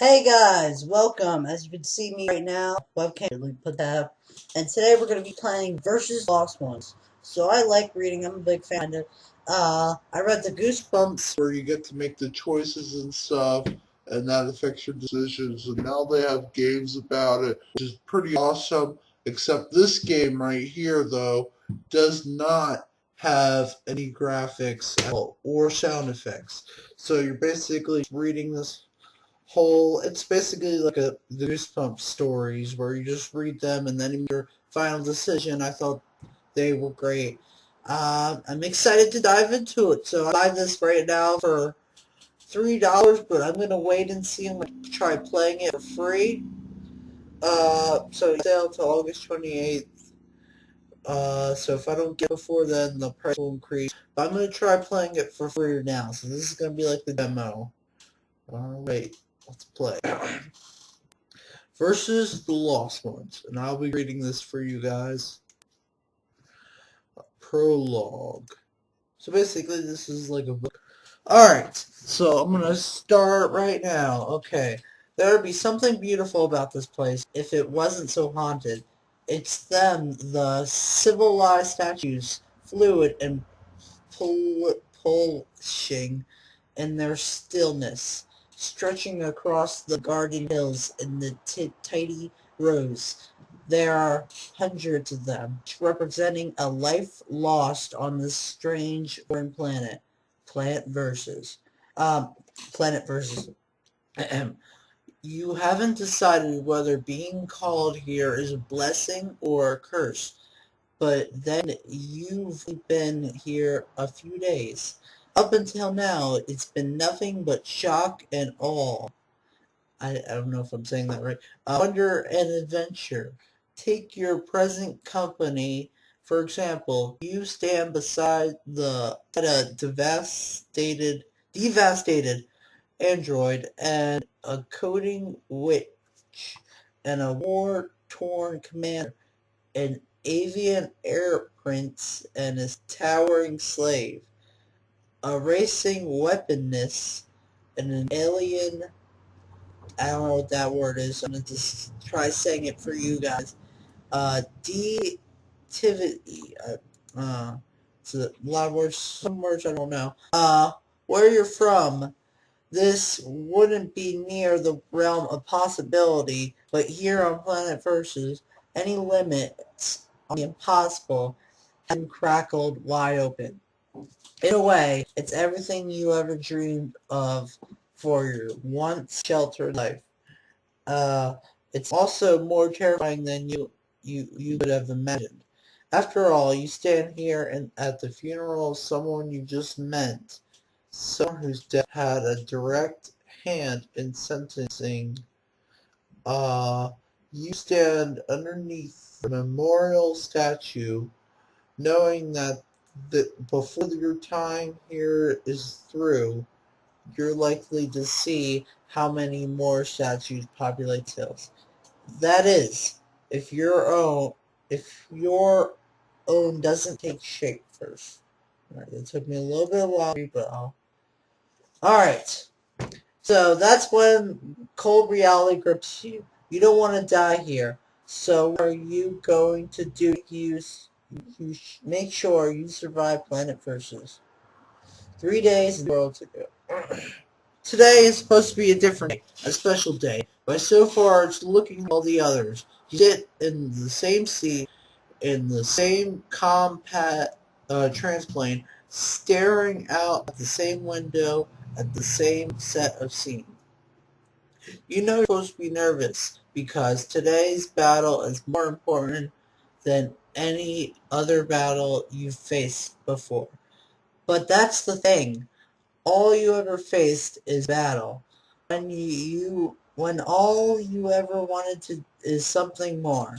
Hey guys, welcome. As you can see me right now, webcam, let me put that up. And today we're going to be playing Versus Lost Ones. So I like reading, I'm a big fan of it. I read the Goosebumps where you get to make the choices and stuff, and that affects your decisions. And now they have games about it, which is pretty awesome. Except this game right here, though, does not have any graphics at all or sound effects. So you're basically reading this whole. It's basically like the Goosebumps stories where you just read them and then your final decision. I thought they were great. I'm excited to dive into it. So I buy this right now for $3, but I'm gonna wait and see. I'm gonna try playing it for free. So it's sale till August 28th. So if I don't get it before then, the price will increase. But I'm gonna try playing it for free now. So this is gonna be like the demo. Wait, let's play. Versus the Lost Ones, and I'll be reading this for you guys. Prologue. So basically, this is like a book. Alright, so I'm gonna start right now. Okay, there would be something beautiful about this place if it wasn't so haunted. It's them, the civilized statues, fluid and pulsing in their stillness, stretching across the garden hills in the tidy rows. There are hundreds of them, representing a life lost on this strange foreign planet. Planet versus. Um, Planet versus. You haven't decided whether being called here is a blessing or a curse, but then you've been here a few days. Up until now, it's been nothing but shock and awe. I don't know if I'm saying that right. Wonder and adventure. Take your present company. For example, you stand beside a devastated android and a coding witch and a war-torn commander, an avian air prince and his towering slave, a racing weaponist and an alien. I don't know what that word is. I'm gonna just try saying it for you guys. Detivity. It's a lot of words. Some words I don't know. Where you're from. This wouldn't be near the realm of possibility, but here on Planet Versus, any limits on the impossible have been crackled wide open. In a way, it's everything you ever dreamed of for your once sheltered life. Uh, it's also more terrifying than you would have imagined. After all, you stand here and at the funeral of someone you just met, someone whose death had a direct hand in sentencing. Uh, you stand underneath the memorial statue, knowing that before your time here is through, you're likely to see how many more statues populate hills. That is, if your own doesn't take shape first. Alright, it took me a little bit longer, but alright. So that's when cold reality grips you. You don't want to die here. So what are you going to do? Make sure you survive Planet Versus. 3 days in the world to go. Today is supposed to be a different day, a special day, but so far it's looking like all the others. You sit in the same seat, in the same compact transplane, staring out at the same window, at the same set of scenes. You know you're supposed to be nervous, because today's battle is more important than any other battle you've faced before. But that's the thing. All you ever faced is battle. When all you ever wanted to is something more.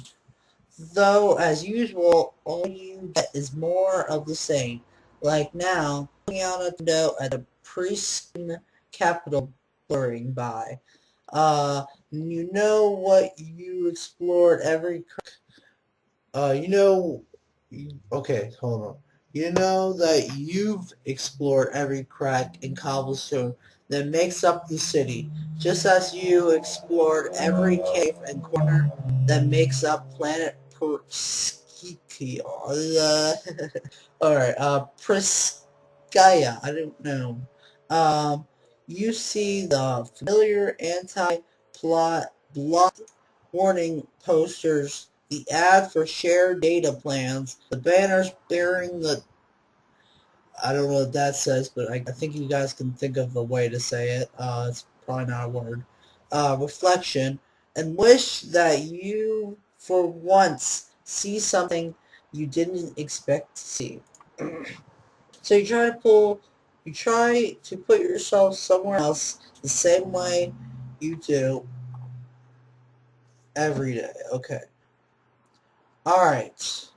Though, as usual, all you get is more of the same. Like now, looking out a window at a pristine capital blurring by. You know what you explored every. You know. Okay, hold on. You know that you've explored every crack and cobblestone that makes up the city. just as you explored every cave and corner that makes up planet Perskia. Alright, Priskaya, I don't know. You see the familiar anti-plot block warning posters, the ad for shared data plans, the banners bearing the, I don't know what that says, but I think you guys can think of a way to say it. It's probably not a word. Reflection, and wish that you, for once, see something you didn't expect to see. So you try to put yourself somewhere else the same way you do every day. Okay. Alright.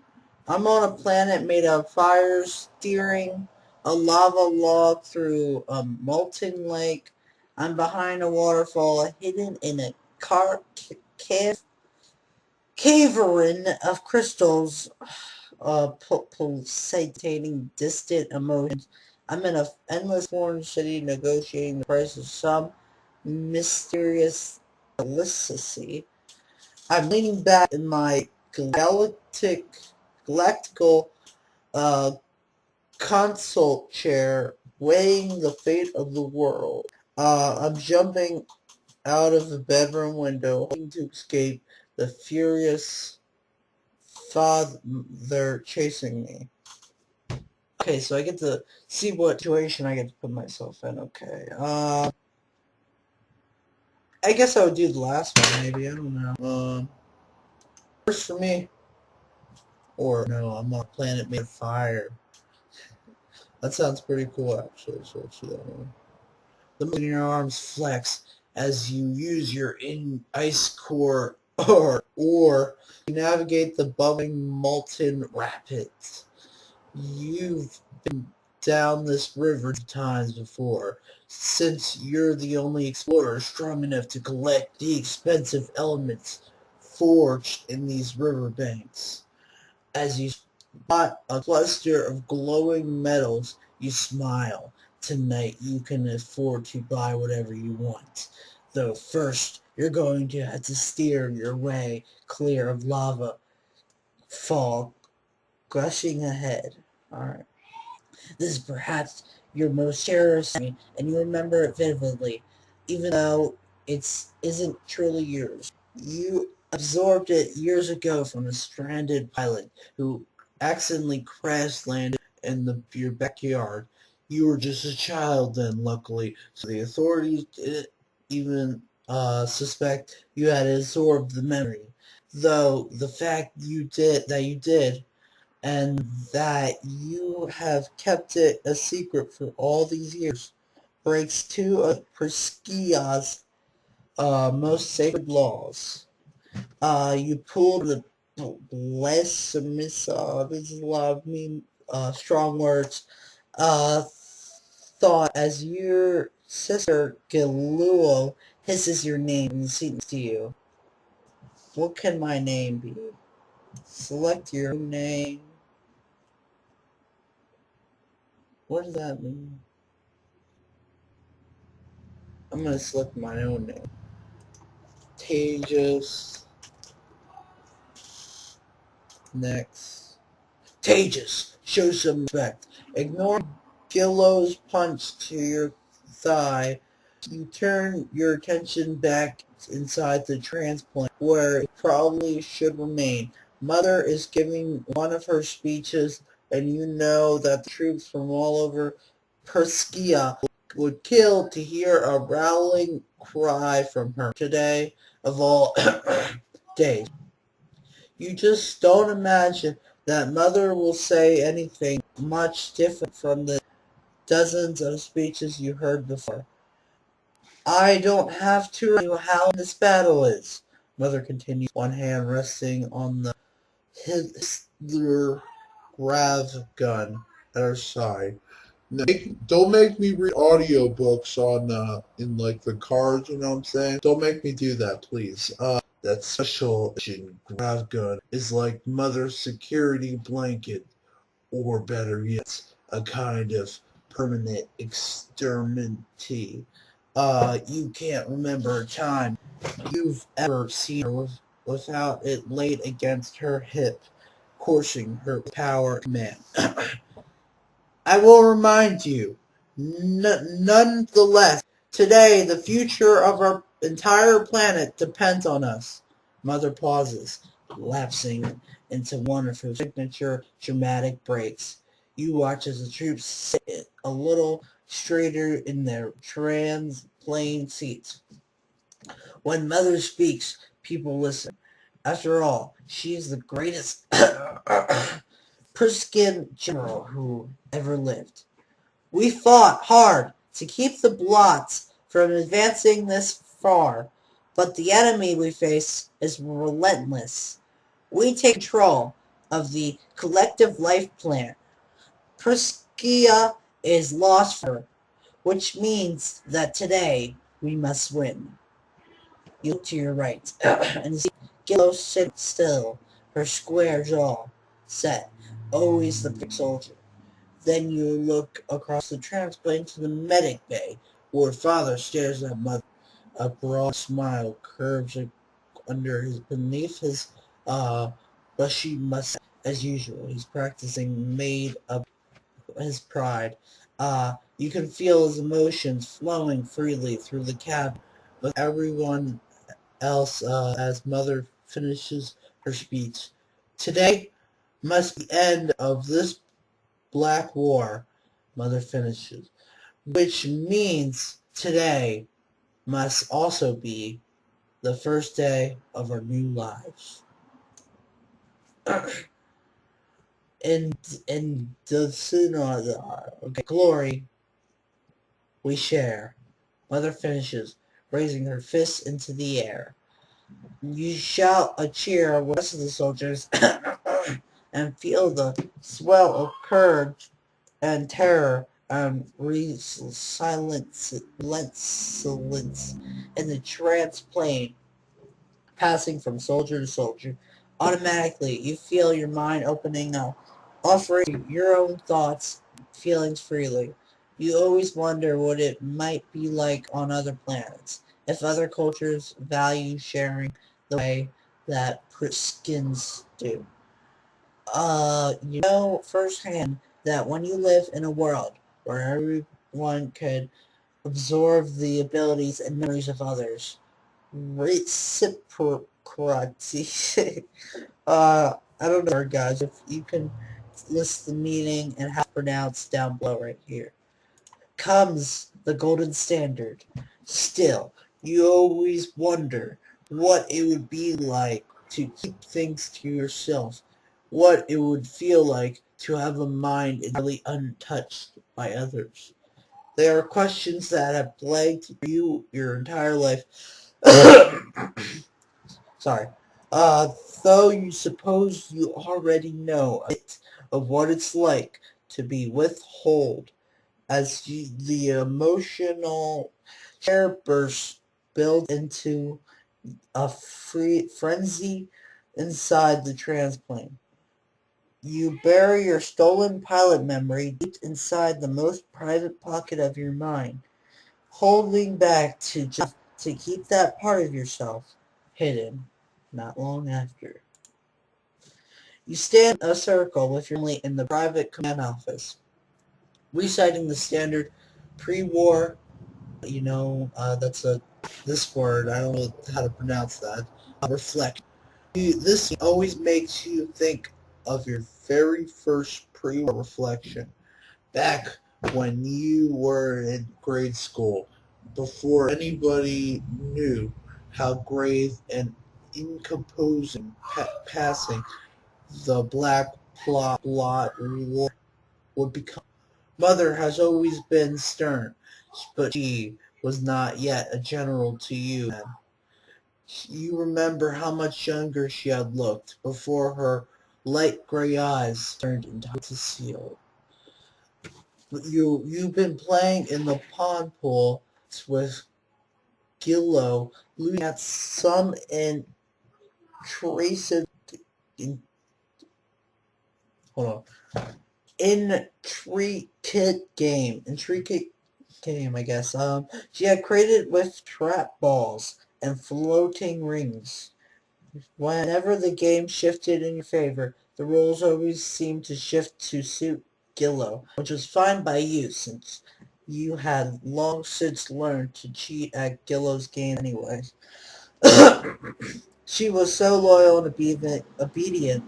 I'm on a planet made of fire, steering a lava log through a molten lake. I'm behind a waterfall, hidden in a cavern of crystals, pulsating distant emotions. I'm in an endless foreign city negotiating the price of some mysterious felicity. I'm leaning back in my galactical uh, console chair, weighing the fate of the world. I'm jumping out of the bedroom window, hoping to escape the furious father chasing me. Okay, so I get to see what situation I get to put myself in. Okay, I guess I would do the last one, maybe. I don't know. First for me, or no, I'm on a planet made of fire. That sounds pretty cool, actually. So let's do that one. The muscles in your arms flex as you use your ice core or navigate the bubbling molten rapids. You've been down this river times before, since you're the only explorer strong enough to collect the expensive elements forged in these riverbanks. As you spot a cluster of glowing metals, you smile. Tonight you can afford to buy whatever you want. Though first, you're going to have to steer your way clear of lava fall gushing ahead. Alright. This is perhaps your most cherished memory, and you remember it vividly, even though it isn't truly yours. You absorbed it years ago from a stranded pilot who accidentally crash landed in your backyard. You were just a child then, luckily, so the authorities didn't even suspect you had absorbed the memory. Though the fact you did and that you have kept it a secret for all these years breaks two of Perskia's most sacred laws. You pulled the blessimissa, this is a lot of strong words, thought as your sister Galuo hisses your name and sings to you. What can my name be? Select your name. What does that mean? I'm going to select my own name. Tajus. Next. Tajus, show some respect. Ignore Gillo's punch to your thigh. You turn your attention back inside the transplant, where it probably should remain. Mother is giving one of her speeches, and you know that the troops from all over Perskia would kill to hear a rallying cry from her. Today, of all days. You just don't imagine that Mother will say anything much different from the dozens of speeches you heard before. I don't have to remind you how this battle is, Mother continued, one hand resting on the Hitler grav gun at her side. No, don't make me read audiobooks on in like the cars, you know what I'm saying? Don't make me do that, please. That special edition grav gun is like Mother's security blanket, or better yet, a kind of permanent exterminate. You can't remember a time you've ever seen her without it laid against her hip, coursing her power and command. I will remind you, nonetheless, today the future of our entire planet depends on us. Mother pauses, lapsing into one of her signature dramatic breaks. You watch as the troops sit a little straighter in their transplane seats. When Mother speaks, people listen. After all, she's the greatest Priskin general who ever lived. We fought hard to keep the blots from advancing this far, but the enemy we face is relentless. We take control of the collective life plan. Priskia is lost forever, which means that today we must win. You look to your right and see Gillo sit still, her square jaw set, always the big soldier. Then you look across the transplane to the medic bay, where father stares at mother. A broad smile curves beneath his bushy mustache. As usual, he's practicing made up his pride. You can feel his emotions flowing freely through the cabin with everyone else as mother finishes her speech. Today must be the end of this black war, mother finishes, which means today must also be the first day of our new lives. in the glory we share, mother finishes, raising her fists into the air. You shout a cheer with the rest of the soldiers and feel the swell of courage and terror and silence in the transplane passing from soldier to soldier. Automatically, you feel your mind opening up, offering your own thoughts, feelings freely. You always wonder what it might be like on other planets, if other cultures value sharing the way that Priskins do. You know firsthand that when you live in a world where everyone could absorb the abilities and memories of others, reciprocity. I don't know, guys. If you can list the meaning and how it's pronounced down below right here. Comes the golden standard. Still, you always wonder what it would be like to keep things to yourself, what it would feel like to have a mind entirely untouched by others. There are questions that have plagued you your entire life. Sorry. Though you suppose you already know a bit of what it's like to be withheld as the emotional burst builds into a frenzy inside the transplane. You bury your stolen pilot memory deep inside the most private pocket of your mind, holding back to keep that part of yourself hidden. Not long after, you stand in a circle with your family in the private command office, reciting the standard pre-war. That's this word. I don't know how to pronounce that. Reflect. This always makes you think of your very first pre-war reflection, back when you were in grade school, before anybody knew how grave and incomposing passing the black plot war would become. Mother has always been stern, but she was not yet a general to you then. You remember how much younger she had looked before her light gray eyes turned into steel. You've been playing in the pond pool with Gillo, losing at some intricate, in, hold on, intricate game. Intricate. game, I guess. She had created with trap balls and floating rings. Whenever the game shifted in your favor, the rules always seemed to shift to suit Gillo, which was fine by you, since you had long since learned to cheat at Gillo's game anyway. She was so loyal and obedient,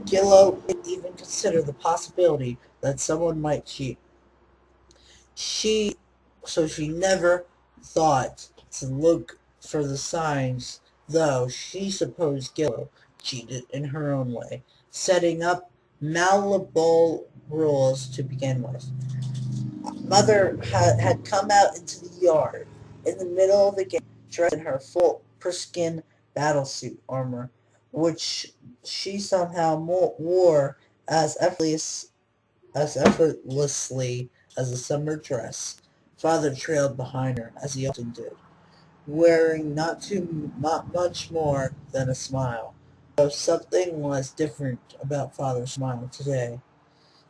Gillo didn't even consider the possibility that someone might cheat. She, so she never thought to look for the signs, though she supposed Gillo cheated in her own way, setting up malleable rules to begin with. Mother had come out into the yard in the middle of the game, dressed in her full Priskin battlesuit armor, which she somehow wore as effortlessly as a summer dress. Father trailed behind her, as he often did, wearing not much more than a smile. Though something was different about Father's smile today,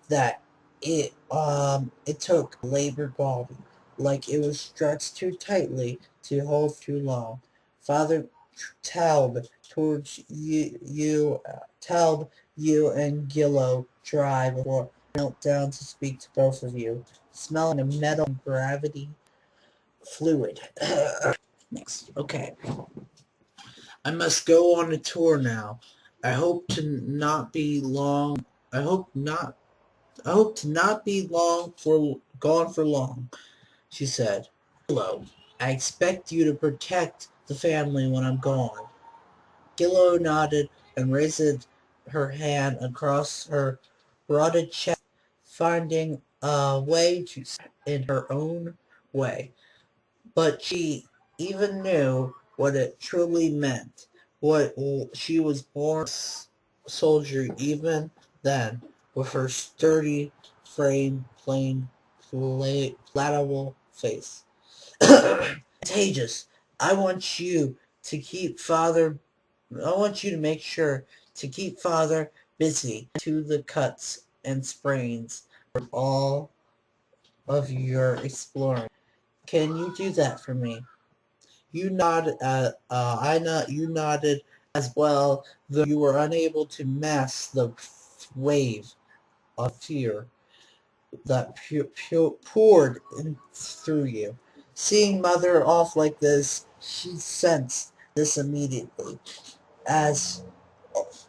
that it took labor quality, like it was stretched too tightly to hold too long. Father Taub towards Taub, you and Gillo dry before I knelt down to speak to both of you, smelling of metal and gravity fluid. Next, okay. I must go on a tour now. I hope to not be long. I hope not. I hope to not be gone for long, she said. Gillo, I expect you to protect the family when I'm gone. Gillo nodded and raised her hand across her rotted chest, finding a way to in her own way. But she even knew what it truly meant. What she was born a soldier even then, with her sturdy frame, plain, flattable face. Tajus, I want you to keep Father. I want you to make sure to keep Father busy to the cuts and sprains from all of your exploring. Can you do that for me? You nodded. You nodded as well, though you were unable to mask the wave of fear that poured in through you. Seeing Mother off like this, she sensed this immediately, as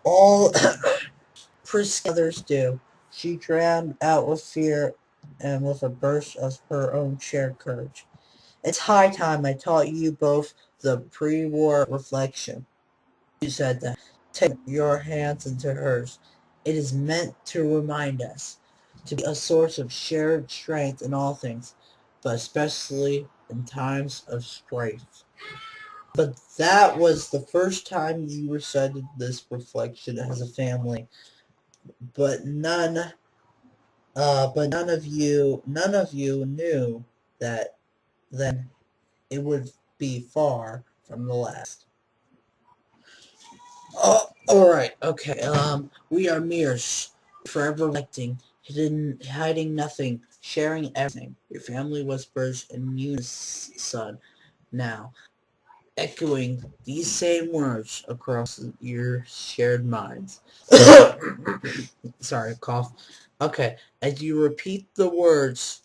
all prissy others do. She drowned out with fear and with a burst of her own shared courage. It's high time I taught you both the pre-war reflection. You said that. Take your hands into hers. It is meant to remind us to be a source of shared strength in all things, but especially in times of strife. But that was the first time you recited this reflection as a family. But none of you knew that then it would be far from the last. Oh, all right, okay. We are mirrors, forever reflecting, hiding nothing, sharing everything. Your family whispers in unison now, echoing these same words across your shared minds. Sorry, cough. Okay, as you repeat the words,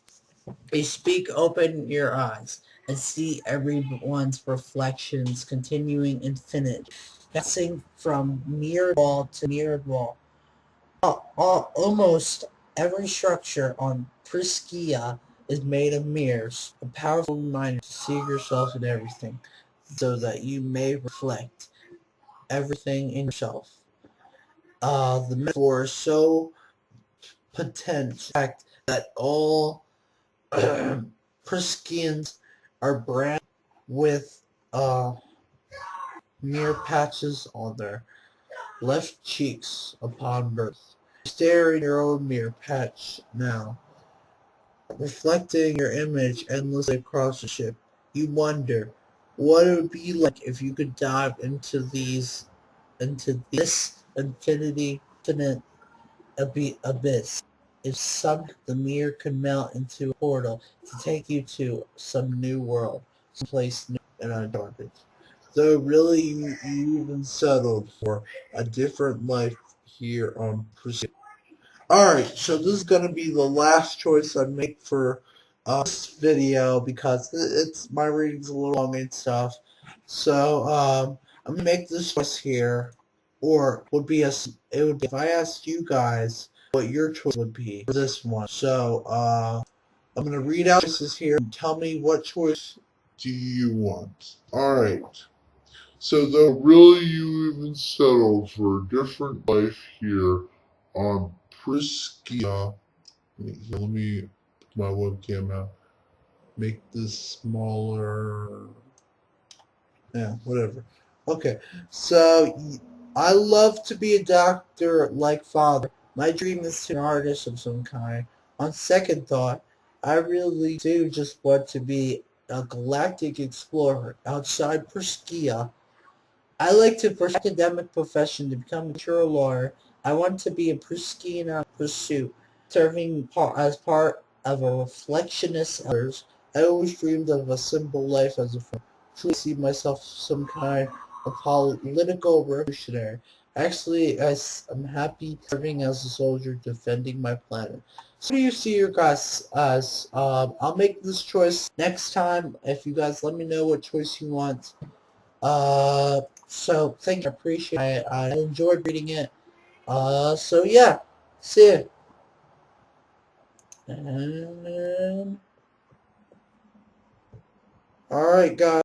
you speak, open your eyes and see everyone's reflections continuing infinite, passing from mirrored wall to mirrored wall. Almost every structure on Priskia is made of mirrors, a powerful reminder to see yourself in everything, so that you may reflect everything in yourself. The metaphor is so potent, in fact, that all Priskians are branded with mere patches on their left cheeks upon birth. Stare in your own mirror patch now, reflecting your image endlessly across the ship. You wonder what it would be like if you could dive into this infinite abyss. if the mirror could melt into a portal to take you to some new world, someplace new and uncharted. Though really you even settled for a different life here on Priscilla. Alright, so this is going to be the last choice I make for this video because it's my reading's a little long and stuff. So I'm going to make this choice here, or it would be if I asked you guys what your choice would be for this one. So I'm going to read out choices here and tell me what choice do you want. Alright. So though really you even settled for a different life here on Priscilla. Let me put my webcam out. Make this smaller. Yeah, whatever. Okay, so I love to be a doctor like father. My dream is to be an artist of some kind. On second thought, I really do just want to be a galactic explorer outside Priscilla. I like to pursue academic profession to become a mature lawyer. I want to be a pristine pursuit, serving as part of a reflectionist others. I always dreamed of a simple life as a friend. Truly see myself some kind of political revolutionary. Actually, I'm happy serving as a soldier defending my planet. So, what do you see your guys as? I'll make this choice next time. If you guys let me know what choice you want. So thank you. I appreciate it. I enjoyed reading it. So yeah. See ya. And, alright guys.